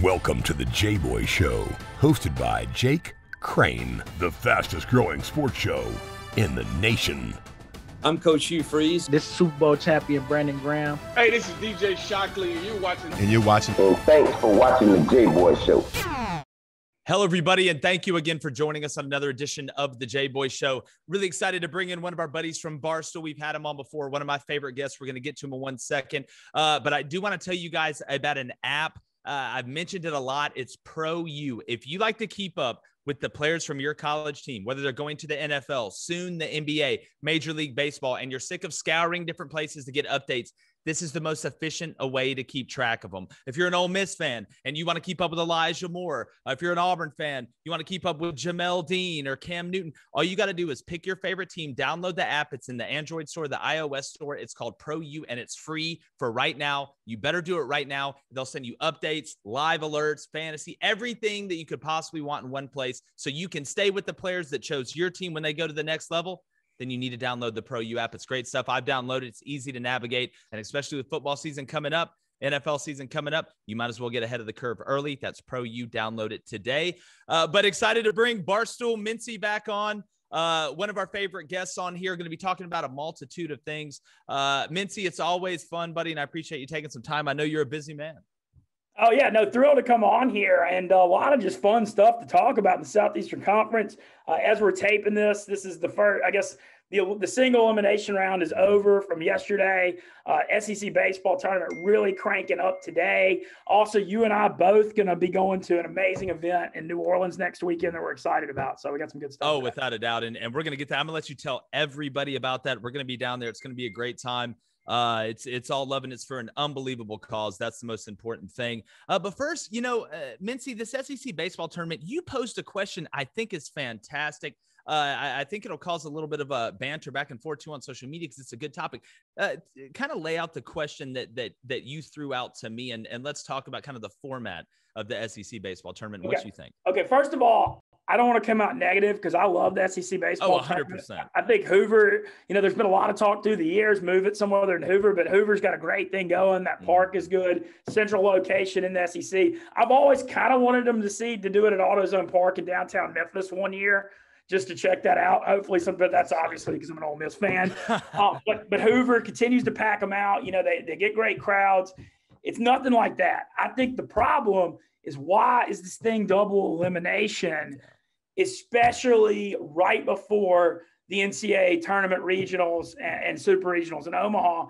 Welcome to the Jboy Show, hosted by Jake Crain, the fastest growing sports show in the nation. I'm Coach Hugh Freeze. This is Super Bowl champion Brandon Graham. Hey, this is DJ Shockley, and you're watching. And thanks for watching the Jboy Show. Hello, everybody, and thank you again for joining us on another edition of the Jboy Show. Really excited to bring in one of our buddies from Barstool. We've had him on before, one of my favorite guests. We're going to get to him in 1 second. But I do want to tell you guys about an app. I've mentioned it a lot. It's Pro You. If you like to keep up with the players from your college team, whether they're going to the NFL, soon the NBA, Major League Baseball, and you're sick of scouring different places to get updates, this is the most efficient way to keep track of them. If you're an Ole Miss fan and you want to keep up with Elijah Moore, if you're an Auburn fan, you want to keep up with Jamel Dean or Cam Newton, all you got to do is pick your favorite team, download the app. It's in the Android store, the iOS store. It's called Pro You, and it's free for right now. You better do it right now. They'll send you updates, live alerts, fantasy, everything that you could possibly want in one place so you can stay with the players that chose your team when they go to the next level. Then you need to download the Pro U app. It's great stuff. I've downloaded it. It's easy to navigate. And especially with football season coming up, NFL season coming up, you might as well get ahead of the curve early. That's Pro U. Download it today. But excited to bring Barstool Mintzy back on. One of our favorite guests on here, going to be talking about a multitude of things. Mintzy, it's always fun, buddy, and I appreciate you taking some time. I know you're a busy man. Oh, yeah, no, thrilled to come on here, and a lot of just fun stuff to talk about in the Southeastern Conference. As we're taping this is the first, I guess, the single elimination round is over from yesterday. SEC baseball tournament really cranking up today. Also, you and I both going to be going to an amazing event in New Orleans next weekend that we're excited about, so we got some good stuff. Oh, without a doubt, and we're going to get that. I'm going to let you tell everybody about that. We're going to be down there. It's going to be a great time. It's all love, and it's for an unbelievable cause. That's the most important thing. But first, Mintzy, this SEC baseball tournament, you posed a question I think is fantastic. I think it'll cause a little bit of a banter back and forth too on social media because it's a good topic. Kind of lay out the question that you threw out to me, and let's talk about kind of the format of the SEC baseball tournament. Okay. What you think? Okay, first of all, I don't want to come out negative because I love the SEC baseball. Oh, 100%. I think Hoover, there's been a lot of talk through the years, move it somewhere other than Hoover, but Hoover's got a great thing going. That park is good, central location in the SEC. I've always kind of wanted them to do it at AutoZone Park in downtown Memphis one year, just to check that out. Hopefully but that's obviously because I'm an Ole Miss fan. But Hoover continues to pack them out. They get great crowds. It's nothing like that. I think the problem is, why is this thing double elimination, especially right before the NCAA tournament regionals and super regionals in Omaha?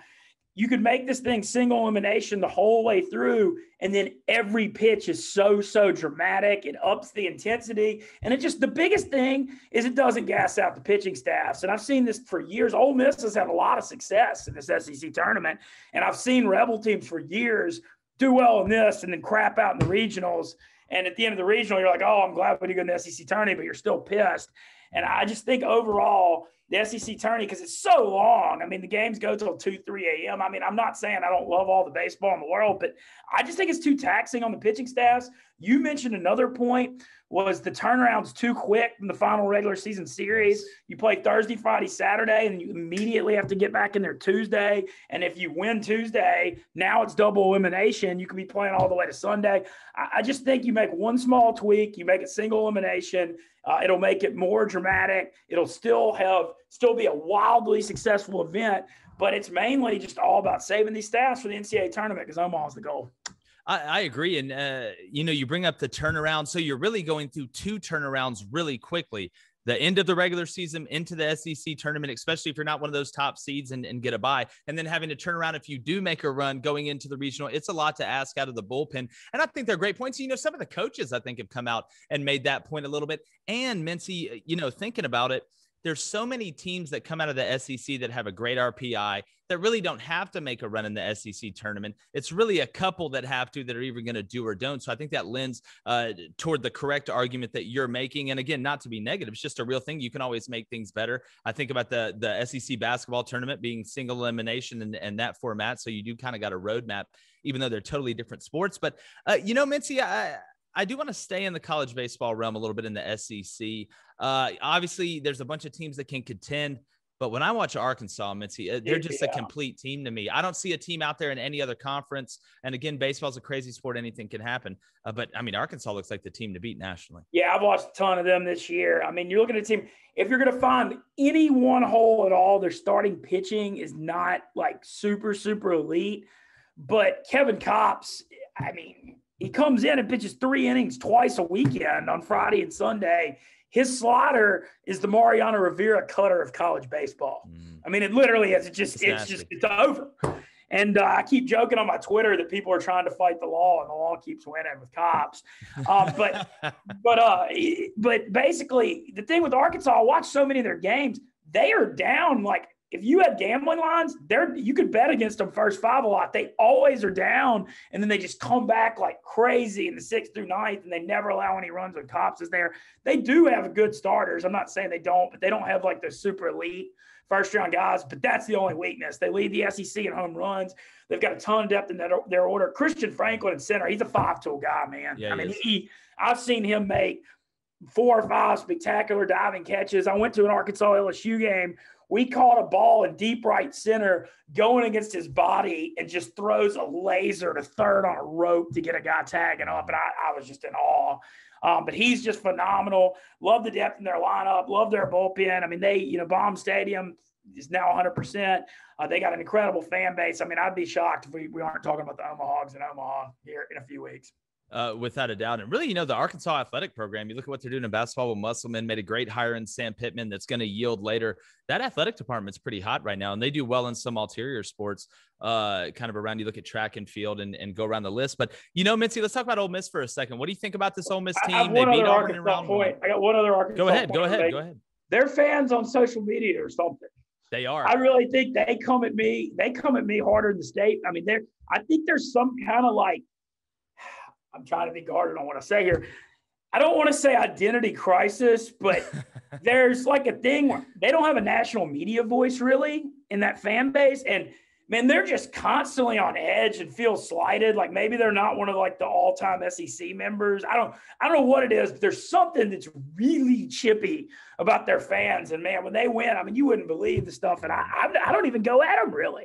You could make this thing single elimination the whole way through, and then every pitch is so dramatic. It ups the intensity. And the biggest thing is it doesn't gas out the pitching staffs. And I've seen this for years. Ole Miss has had a lot of success in this SEC tournament, and I've seen Rebel teams for years do well in this and then crap out in the regionals. And at the end of the regional, you're like, oh, I'm glad we did good in the SEC tourney, but you're still pissed. And I just think overall, the SEC tourney, because it's so long. I mean, the games go till 2, 3 a.m. I mean, I'm not saying I don't love all the baseball in the world, but I just think it's too taxing on the pitching staffs. You mentioned another point was the turnaround's too quick in the final regular season series. You play Thursday, Friday, Saturday, and you immediately have to get back in there Tuesday. And if you win Tuesday, now it's double elimination. You could be playing all the way to Sunday. I just think you make one small tweak, you make it single elimination. It'll make it more dramatic. It'll still be a wildly successful event, but it's mainly just all about saving these staffs for the NCAA tournament because Omaha's the goal. I agree. And, you bring up the turnaround. So you're really going through two turnarounds really quickly. The end of the regular season into the SEC tournament, especially if you're not one of those top seeds and get a bye, and then having to turn around if you do make a run going into the regional. It's a lot to ask out of the bullpen. And I think they're great points. Some of the coaches, I think, have come out and made that point a little bit. And Mintzy, thinking about it, there's so many teams that come out of the SEC that have a great RPI that really don't have to make a run in the SEC tournament. It's really a couple that have to, that are even going to do or don't. So I think that lends toward the correct argument that you're making. And again, not to be negative, it's just a real thing. You can always make things better. I think about the SEC basketball tournament being single elimination and that format. So you do kind of got a roadmap, even though they're totally different sports. But, Mintzy, I do want to stay in the college baseball realm a little bit in the SEC. Obviously, there's a bunch of teams that can contend. But when I watch Arkansas, Mintzy, they're just a complete team to me. I don't see a team out there in any other conference. And again, baseball's a crazy sport. Anything can happen. But I mean, Arkansas looks like the team to beat nationally. Yeah, I've watched a ton of them this year. I mean, you're looking at a team, if you're going to find any one hole at all, their starting pitching is not like super, super elite. But Kevin Kopps, I mean, he comes in and pitches 3 innings twice a weekend on Friday and Sunday. His slider is the Mariano Rivera cutter of college baseball. I mean, it literally is. It's over. And I keep joking on my Twitter that people are trying to fight the law, and the law keeps winning with cops. But basically, the thing with Arkansas, I watched so many of their games. They are down. Like, if you had gambling lines, you could bet against them first 5 a lot. They always are down, and then they just come back like crazy in the 6th through 9th, and they never allow any runs when Kopps is there. They do have good starters. I'm not saying they don't, but they don't have like the super elite first-round guys, but that's the only weakness. They lead the SEC in home runs. They've got a ton of depth in their order. Christian Franklin in center, he's a 5-tool guy, man. Yeah, I've seen him make 4 or 5 spectacular diving catches. I went to an Arkansas LSU game. We caught a ball in deep right center going against his body and just throws a laser to third on a rope to get a guy tagging up, and I was just in awe. But he's just phenomenal. Love the depth in their lineup. Love their bullpen. I mean, Baum Stadium is now 100%. They got an incredible fan base. I mean, I'd be shocked if we aren't talking about the Hogs in Omaha here in a few weeks. Without a doubt. And really, the Arkansas athletic program, you look at what they're doing in basketball with Musselman, made a great hire in Sam Pittman that's going to yield later. That athletic department's pretty hot right now, and they do well in some ulterior sports, kind of around. You look at track and field and go around the list. But, Mintzy, let's talk about Ole Miss for a second. What do you think about this Ole Miss team? They beat Auburn in round 1. I got one other Arkansas point. Go ahead. They're fans on social media or something. They are. I really think they come at me harder than the state. I mean, I think there's some kind of like, I'm trying to think harder on what I say here. I don't want to say identity crisis, but there's like a thing where they don't have a national media voice really in that fan base. And man, they're just constantly on edge and feel slighted. Like maybe they're not one of like the all-time SEC members. I don't know what it is, but there's something that's really chippy about their fans. And man, when they win, I mean, you wouldn't believe the stuff. And I don't even go at them really.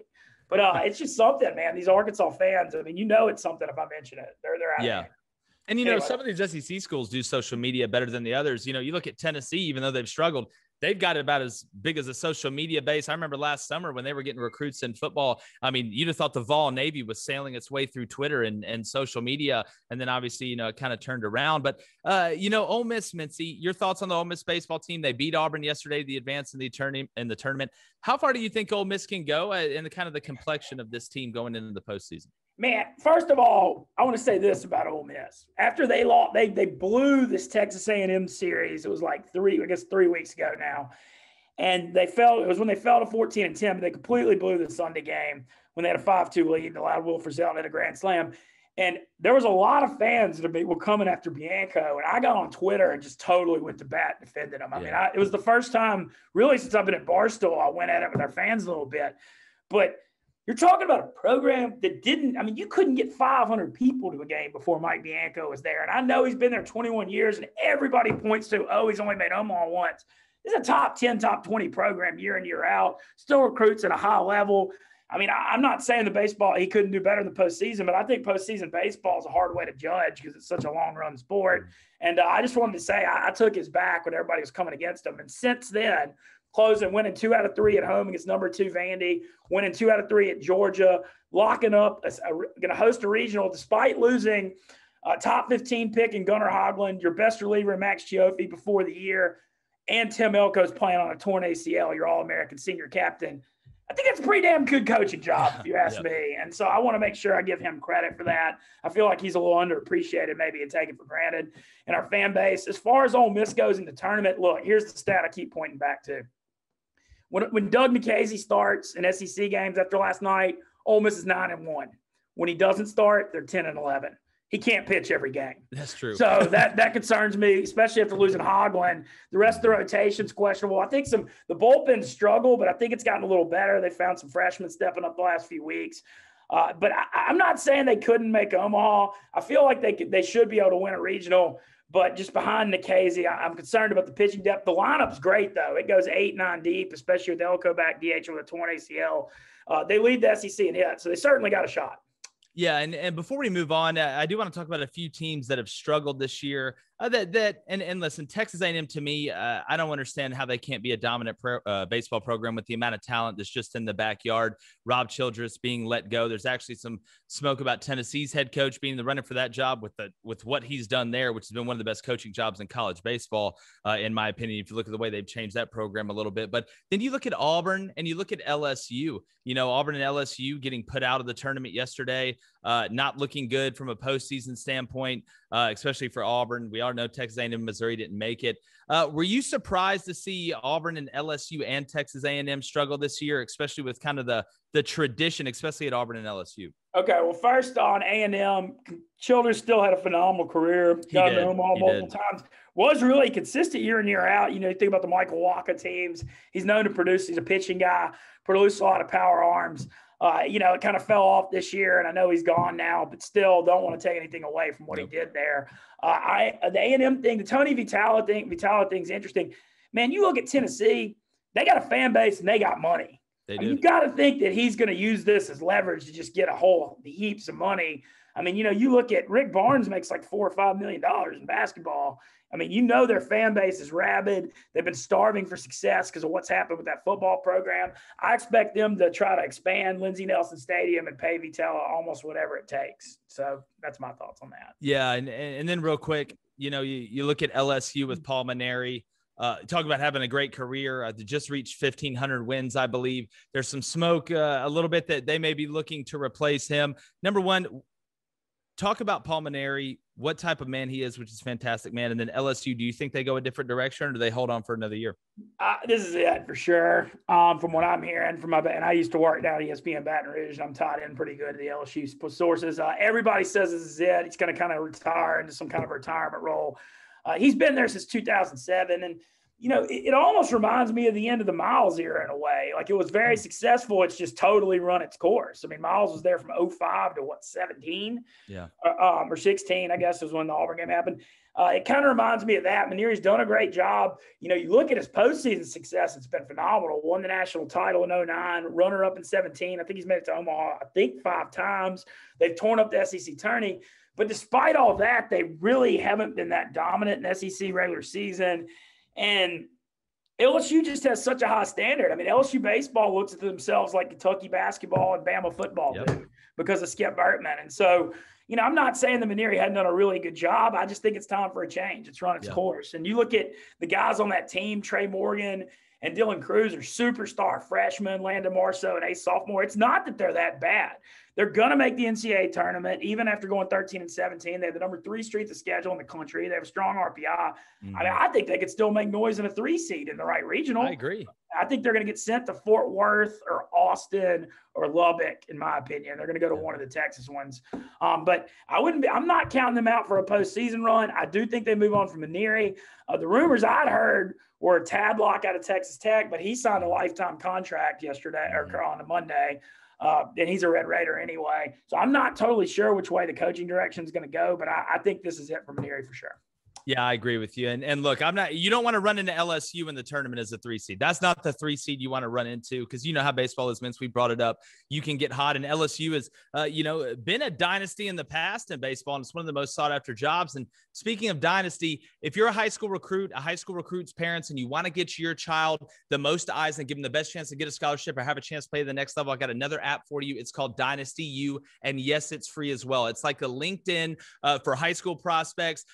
But it's just something, man. These Arkansas fans, I mean, it's something if I mention it. They're out yeah. there. And, anyway, some of these SEC schools do social media better than the others. You look at Tennessee, even though they've struggled, they've got about as big as a social media base. I remember last summer when they were getting recruits in football. I mean, you'd have thought the Vol Navy was sailing its way through Twitter and social media. And then obviously, it kind of turned around. But, Ole Miss, Mintzy, your thoughts on the Ole Miss baseball team? They beat Auburn yesterday, the advance in the tournament. How far do you think Ole Miss can go in the kind of the complexion of this team going into the postseason? Man, first of all, I want to say this about Ole Miss. After they lost, they blew this Texas A&M series. It was like 3 weeks ago now. And it was when they fell to 14-10, but they completely blew the Sunday game when they had a 5-2 lead and allowed Will Frizzell to hit a grand slam. And there was a lot of fans that were coming after Bianco. And I got on Twitter and just totally went to bat and defended them. I mean, it was the first time really since I've been at Barstool, I went at it with our fans a little bit. But you're talking about a program that you couldn't get 500 people to a game before Mike Bianco was there. And I know he's been there 21 years, and everybody points to, he's only made Omaha once. This is a top 10, top 20 program year in, year out, still recruits at a high level. I mean, I'm not saying the baseball, he couldn't do better in the postseason, but I think postseason baseball is a hard way to judge because it's such a long-run sport. And I just wanted to say I took his back when everybody was coming against him. And since then, closing, winning 2 out of 3 at home against number 2 Vandy, winning 2 out of 3 at Georgia, locking up, going to host a regional despite losing a top 15 pick in Gunnar Hoagland, your best reliever Max Chioffi before the year, and Tim Elko's playing on a torn ACL, your All-American senior captain. I think that's a pretty damn good coaching job, if you ask me. And so I want to make sure I give him credit for that. I feel like he's a little underappreciated maybe and taken for granted in our fan base. As far as Ole Miss goes in the tournament, look, here's the stat I keep pointing back to. When Doug Nikhazy starts in SEC games after last night, Ole Miss is 9-1. When he doesn't start, they're 10-11. He can't pitch every game. That's true. So that concerns me, especially after losing Hoagland. The rest of the rotation's questionable. I think the bullpen struggle, but I think it's gotten a little better. They found some freshmen stepping up the last few weeks. But I'm not saying they couldn't make Omaha. I feel like they should be able to win a regional. But just behind Nikhazy, I'm concerned about the pitching depth. The lineup's great, though. It goes 8-9 deep, especially with Elko back DH with a torn ACL. They lead the SEC in hits, so they certainly got a shot. Yeah, and before we move on, I do want to talk about a few teams that have struggled this year. And listen, Texas A&M, to me, I don't understand how they can't be a dominant baseball program with the amount of talent that's just in the backyard. Rob Childress being let go. There's actually some smoke about Tennessee's head coach being the runner for that job with what he's done there, which has been one of the best coaching jobs in college baseball, in my opinion, if you look at the way they've changed that program a little bit. But then you look at Auburn and you look at LSU. You know, Auburn and LSU getting put out of the tournament yesterday, not looking good from a postseason standpoint, especially for Auburn. We all know Texas A&M and Missouri didn't make it. Were you surprised to see Auburn and LSU and Texas A&M struggle this year, especially with kind of the tradition, especially at Auburn and LSU? Okay, well, first on A&M, Childress still had a phenomenal career. Got to Omaha multiple times. Was really consistent year in, year out. You know, you think about the Michael Waka teams. He's known to produce. He's a pitching guy, produce a lot of power arms. You know, it kind of fell off this year, and I know he's gone now, but still don't want to take anything away from what he did there. The A&M thing, the Tony Vitale thing's interesting. Man, you look at Tennessee, they got a fan base and they got money. You've got to think that he's going to use this as leverage to just get a whole heaps of money. I mean, you know, you look at Rick Barnes makes like $4 or $5 million in basketball. I mean, you know, their fan base is rabid. They've been starving for success because of what's happened with that football program. I expect them to try to expand Lindsey Nelson Stadium and pay Vitale almost whatever it takes. So that's my thoughts on that. Yeah. And then real quick, you know, you look at LSU with Paul Mainieri, talk about having a great career. They just reached 1,500 wins, I believe. There's some smoke a little bit that they may be looking to replace him. Number one, talk about Paul Mainieri, what type of man he is, which is fantastic, man. And then LSU, do you think they go a different direction or do they hold on for another year? This is it for sure. From what I'm hearing and I used to work down at ESPN Baton Rouge, and I'm tied in pretty good to the LSU sources. Everybody says this is it. He's going to kind of retire into some kind of retirement role. He's been there since 2007. And, you know, it almost reminds me of the end of the Miles era in a way. Like, it was very successful. It's just totally run its course. I mean, Miles was there from 05 to 17? Yeah. Or 16, I guess, was when the Auburn game happened. It kind of reminds me of that. Mainieri's done a great job. You know, you look at his postseason success, it's been phenomenal. Won the national title in 09, runner-up in 17. I think he's made it to Omaha, 5 times. They've torn up the SEC tourney. But despite all that, they really haven't been that dominant in SEC regular season. And LSU just has such a high standard. I mean, LSU baseball looks at themselves like Kentucky basketball and Bama football do because of Skip Bertman. And so, you know, I'm not saying that Mainieri hadn't done a really good job. I just think it's time for a change. It's run its course. And you look at the guys on that team, Trey Morgan and Dylan Cruz are superstar freshmen, Landon Marceau, and ace sophomore. It's not that they're that bad. They're going to make the NCAA tournament, even after going 13-17. They have the number 3 strength of schedule in the country. They have a strong RPI. Mm-hmm. I mean, I think they could still make noise in a 3 seed in the right regional. I agree. I think they're going to get sent to Fort Worth or Austin or Lubbock, in my opinion. They're going to go to one of the Texas ones. But I'm not counting them out for a postseason run. I do think they move on from Mainieri. The rumors I'd heard were Tadlock out of Texas Tech, but he signed a lifetime contract yesterday or on a Monday. And he's a Red Raider anyway. So I'm not totally sure which way the coaching direction is going to go, but I think this is it for Mainieri for sure. Yeah, I agree with you. And look, you don't want to run into LSU in the tournament as a 3 seed. That's not the 3 seed you want to run into because you know how baseball is, Vince. We brought it up. You can get hot, and LSU has, been a dynasty in the past in baseball, and it's one of the most sought after jobs. And speaking of dynasty, if you're a high school recruit's parents, and you want to get your child the most eyes and give them the best chance to get a scholarship or have a chance to play the next level, I got another app for you. It's called Dynasty You, and yes, it's free as well. It's like a LinkedIn for high school prospects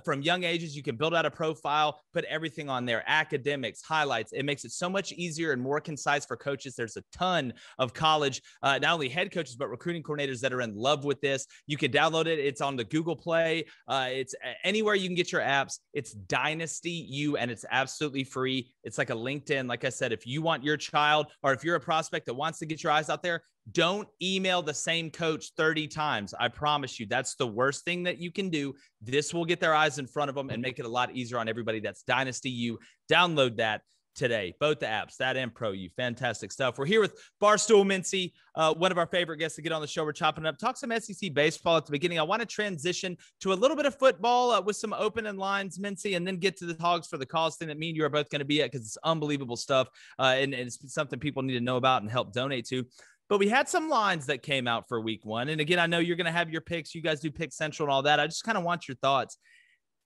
from young ages. You can build out a profile, put everything on there, academics, highlights. It makes it so much easier and more concise for coaches. There's a ton of college, not only head coaches, but recruiting coordinators that are in love with this. You can download it. It's on the Google Play. It's anywhere you can get your apps. It's Dynasty You, and it's absolutely free. It's like a LinkedIn. Like I said, if you want your child or if you're a prospect that wants to get your eyes out there, don't email the same coach 30 times. I promise you, that's the worst thing that you can do. This will get their eyes in front of them and make it a lot easier on everybody. That's Dynasty You. Download that. today, both the apps, that and Pro U. Fantastic stuff. We're here with Barstool Mintzy, one of our favorite guests to get on the show. We're chopping up, talk some SEC baseball at the beginning. I want to transition to a little bit of football with some opening lines, Mintzy, and then get to the Hogs for the cause thing that me and you are both going to be at, because it's unbelievable stuff, and it's something people need to know about and help donate to. But we had some lines that came out for week one. And again, I know you're going to have your picks. You guys do Pick Central and all that. I just kind of want your thoughts.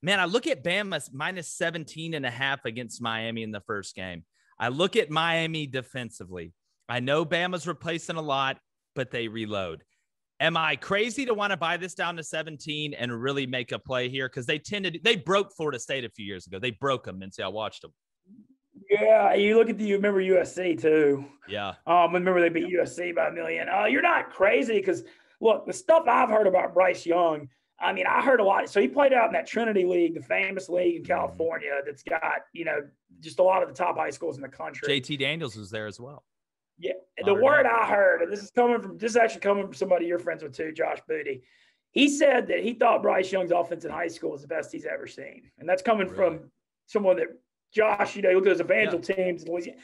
Man, I look at Bama's minus 17.5 against Miami in the first game. I look at Miami defensively. I know Bama's replacing a lot, but they reload. Am I crazy to want to buy this down to 17 and really make a play here? Because they broke Florida State a few years ago. They broke them, and I watched them. Yeah, you remember USC too. Yeah. Remember they beat USC by 1 million. You're not crazy because, look, the stuff I've heard about Bryce Young, I mean, I heard a lot. So he played out in that Trinity League, the famous league in California that's got, just a lot of the top high schools in the country. JT Daniels was there as well. Yeah. The word I heard, and this is actually coming from somebody you're friends with too, Josh Booty. He said that he thought Bryce Young's offense in high school was the best he's ever seen. And that's coming from someone that, Josh, he looked at those Evangel teams in Louisiana.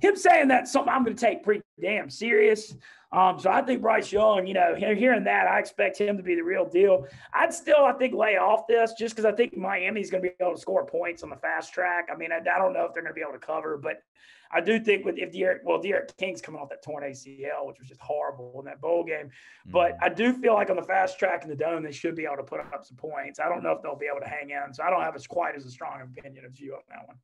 Him saying that's something I'm going to take pretty damn serious. So I think Bryce Young, hearing that, I expect him to be the real deal. I'd still, I think, lay off this just because I think Miami's going to be able to score points on the fast track. I mean, I don't know if they're going to be able to cover, but I do think De'Aaron King's coming off that torn ACL, which was just horrible in that bowl game. But I do feel like on the fast track in the dome, they should be able to put up some points. I don't know if they'll be able to hang in. So I don't have quite as a strong opinion as you on that one.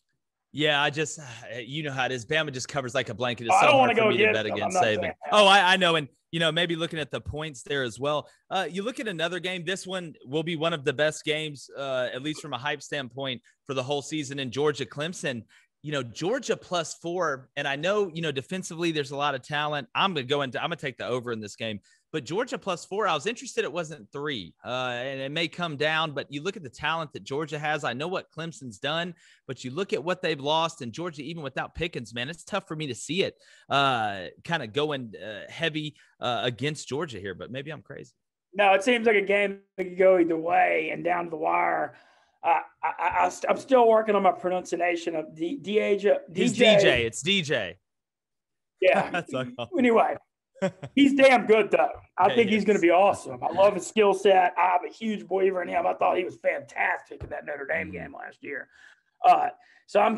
Yeah, I just, you know how it is. Bama just covers like a blanket. It's I so don't hard want to for go me to bet against Saban. Oh, I know. And, maybe looking at the points there as well. You look at another game. This one will be one of the best games, at least from a hype standpoint, for the whole season in Georgia Clemson. Georgia +4. And I know, defensively, there's a lot of talent. I'm going to take the over in this game. But Georgia +4, I was interested it wasn't 3, and it may come down, but you look at the talent that Georgia has. I know what Clemson's done, but you look at what they've lost, and Georgia, even without Pickens, man, it's tough for me to see it kind of going heavy against Georgia here, but maybe I'm crazy. No, it seems like a game that could go either way and down to the wire. I'm still working on my pronunciation of DJ. It's DJ. Yeah. Anyway. He's damn good, though. I think he's going to be awesome. I love his skill set. I'm a huge believer in him. I thought he was fantastic in that Notre Dame game last year. So I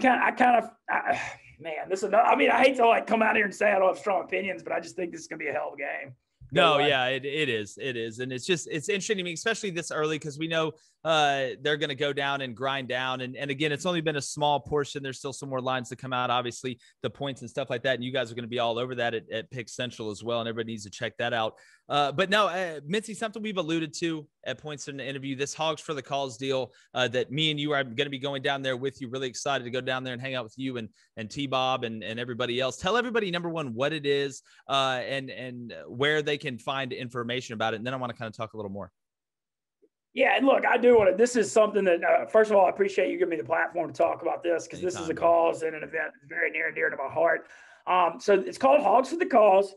hate to come out here and say I don't have strong opinions, but I just think this is going to be a hell of a game. No, yeah, it is. And it's interesting to me, especially this early, because we know they're going to go down and grind down. And again, it's only been a small portion. There's still some more lines to come out, obviously, the points and stuff like that. And you guys are going to be all over that at Pick Central as well. And everybody needs to check that out. But no, Mintzy, something we've alluded to at points in the interview, this Hogs for the Cause deal that me and you are going to be going down there with you. Really excited to go down there and hang out with you and T-Bob and everybody else. Tell everybody, number one, what it is and where they can find information about it. And then I want to kind of talk a little more. Yeah, and look, I do want to – this is something that, first of all, I appreciate you giving me the platform to talk about this because this is a cause and an event that's very near and dear to my heart. So it's called Hogs for the Cause,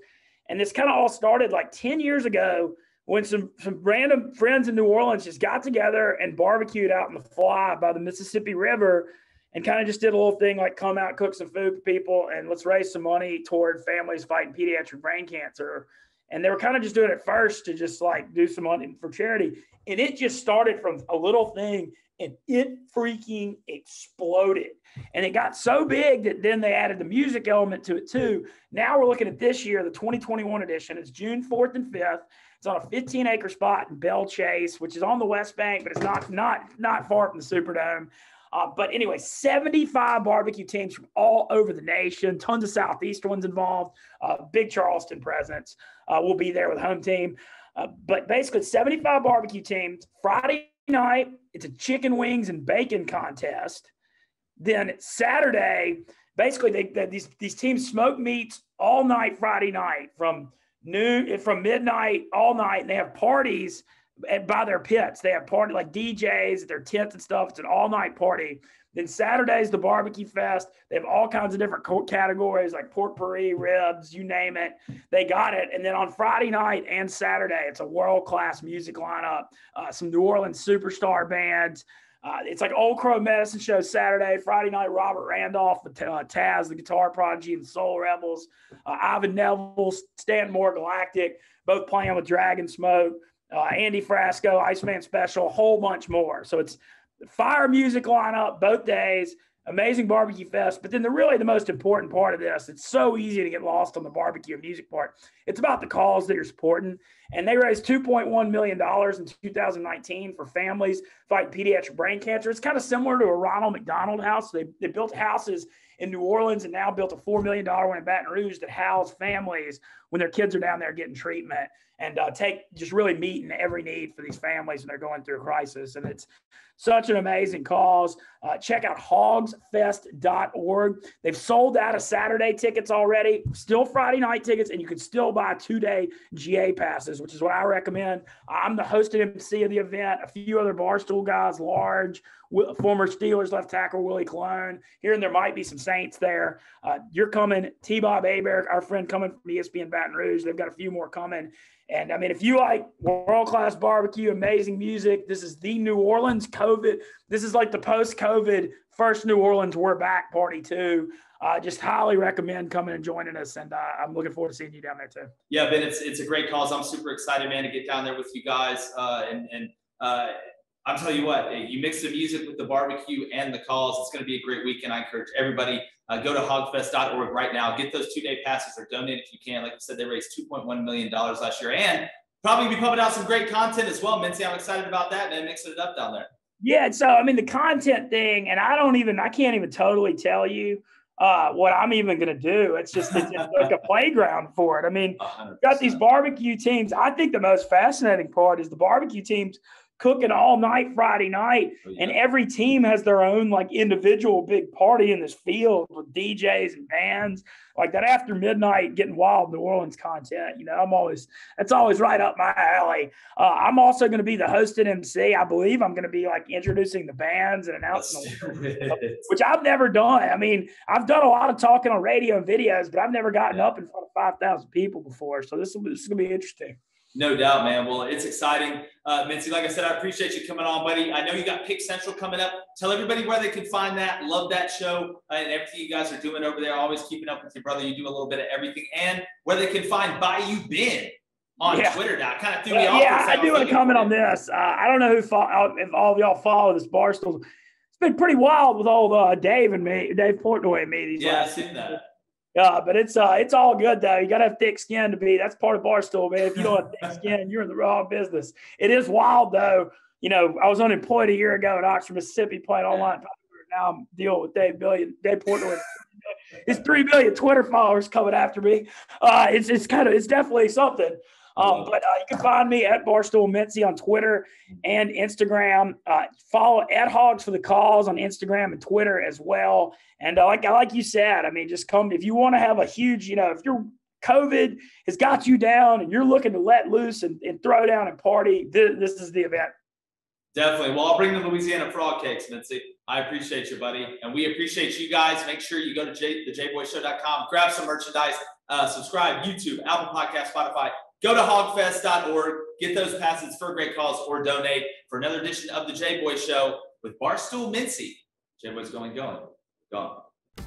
and this kind of all started like 10 years ago when some random friends in New Orleans just got together and barbecued out in the Fly by the Mississippi River and kind of just did a little thing like come out, cook some food for people, and let's raise some money toward families fighting pediatric brain cancer. And they were kind of just doing it first to just like do some money for charity. And it just started from a little thing and it freaking exploded. And it got so big that then they added the music element to it too. Now we're looking at this year, the 2021 edition. It's June 4th and 5th. It's on a 15-acre spot in Belle Chase, which is on the West Bank, but it's not far from the Superdome. But anyway, 75 barbecue teams from all over the nation, tons of Southeast ones involved, big Charleston presence. We'll be there with home team. But basically 75 barbecue teams. Friday night, it's a chicken wings and bacon contest. Then Saturday, basically these teams smoke meats all night Friday night from midnight all night, and they have parties by their pits. They have party like DJs, their tents and stuff. It's an all-night party. Then Saturday's the barbecue fest. They have all kinds of different categories like pork puree, ribs, you name it. They got it. And then on Friday night and Saturday, it's a world-class music lineup. Some New Orleans superstar bands. It's like Old Crow Medicine Show Saturday, Friday night, Robert Randolph, Taz, the Guitar Prodigy, and the Soul Rebels, Ivan Neville, Stan Moore, Galactic, both playing with Dragon Smoke, Andy Frasco, Iceman Special, a whole bunch more. So it's fire music lineup both days, amazing barbecue fest. But then the most important part of this, it's so easy to get lost on the barbecue and music part. It's about the cause that you're supporting. And they raised $2.1 million in 2019 for families fighting pediatric brain cancer. It's kind of similar to a Ronald McDonald House. They built houses in New Orleans and now built a $4 million one in Baton Rouge that house families when their kids are down there getting treatment, and just really meeting every need for these families when they're going through a crisis. And it's such an amazing cause. Check out hogsfest.org. They've sold out of Saturday tickets already, still Friday night tickets, and you can still buy 2-day GA passes, which is what I recommend. I'm the hosted MC of the event. A few other Barstool guys, Large, former Steelers left tackle Willie Cologne. Here and there might be some Saints there. You're coming, T-Bob Aberg, our friend coming from ESPN Baton Rouge. They've got a few more coming. And, I mean, if you like world-class barbecue, amazing music, this is the New Orleans COVID. This is like the post-COVID first New Orleans We're Back party, too. Just highly recommend coming and joining us, and I'm looking forward to seeing you down there, too. Yeah, Ben, it's a great cause. I'm super excited, man, to get down there with you guys. I'll tell you what, you mix the music with the barbecue and the calls, it's going to be a great weekend. I encourage everybody, go to hogfest.org right now. Get those 2-day passes or donate if you can. Like you said, they raised $2.1 million last year, and probably be pumping out some great content as well. Mintzy, I'm excited about that, man, mixing it up down there. Yeah, so, I mean, the content thing, and I can't even totally tell you what I'm even going to do. It's just like a playground for it. I mean, got these barbecue teams. I think the most fascinating part is the barbecue teams cooking all night Friday night, and every team has their own like individual big party in this field with DJs and bands. Like that after midnight getting wild New Orleans content, that's always right up my alley. I'm also going to be the hosted MC. I believe I'm going to be like introducing the bands and announcing which I've never done. I mean, I've done a lot of talking on radio and videos, but I've never gotten up in front of 5,000 people before. So this is going to be interesting. No doubt, man. Well, it's exciting. Mintzy, like I said, I appreciate you coming on, buddy. I know you got Pick Central coming up. Tell everybody where they can find that. Love that show and everything you guys are doing over there. Always keeping up with your brother. You do a little bit of everything. And where they can find Bayou Ben on Twitter now. Kind of threw me off. Yeah, I do want to comment on this. I don't know if all of y'all follow this Barstool. It's been pretty wild with old Dave Portnoy and me. I've seen that. Yeah, but it's all good though. You gotta have thick skin to be. That's part of Barstool, man. If you don't have thick skin, you're in the wrong business. It is wild though. I was unemployed a year ago in Oxford, Mississippi, playing online. Now I'm dealing with Dave Portnoy. His 3 million Twitter followers coming after me. It's definitely something. But you can find me at Barstool Mintzy on Twitter and Instagram. Follow at Hogs for the Calls on Instagram and Twitter as well. And like you said, I mean, just come if you want to have a huge, if your COVID has got you down and you're looking to let loose and throw down and party, this is the event. Definitely. Well, I'll bring the Louisiana frog cakes, Mintzy. I appreciate you, buddy. And we appreciate you guys. Make sure you go to thejboyshow.com, grab some merchandise, subscribe, YouTube, Apple Podcasts, Spotify. Go to hogfest.org, get those passes for a great cause, or donate for another edition of the Jboy Show with Barstool Mintzy. Jboy's going.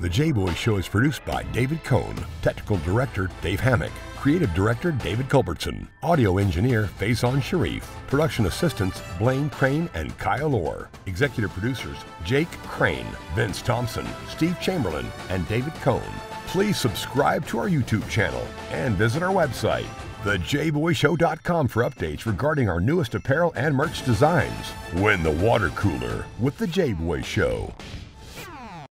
The Jboy Show is produced by David Cohn, Technical Director Dave Hammock, Creative Director David Culbertson, Audio Engineer Feyzan Shareef, Production Assistants Blaine Crain and Kyle Orr, Executive Producers Jake Crain, Vince Thompson, Steve Chamberlain, and David Cohn. Please subscribe to our YouTube channel and visit our website, thejboyshow.com, for updates regarding our newest apparel and merch designs. Win the water cooler with the Jboy Show.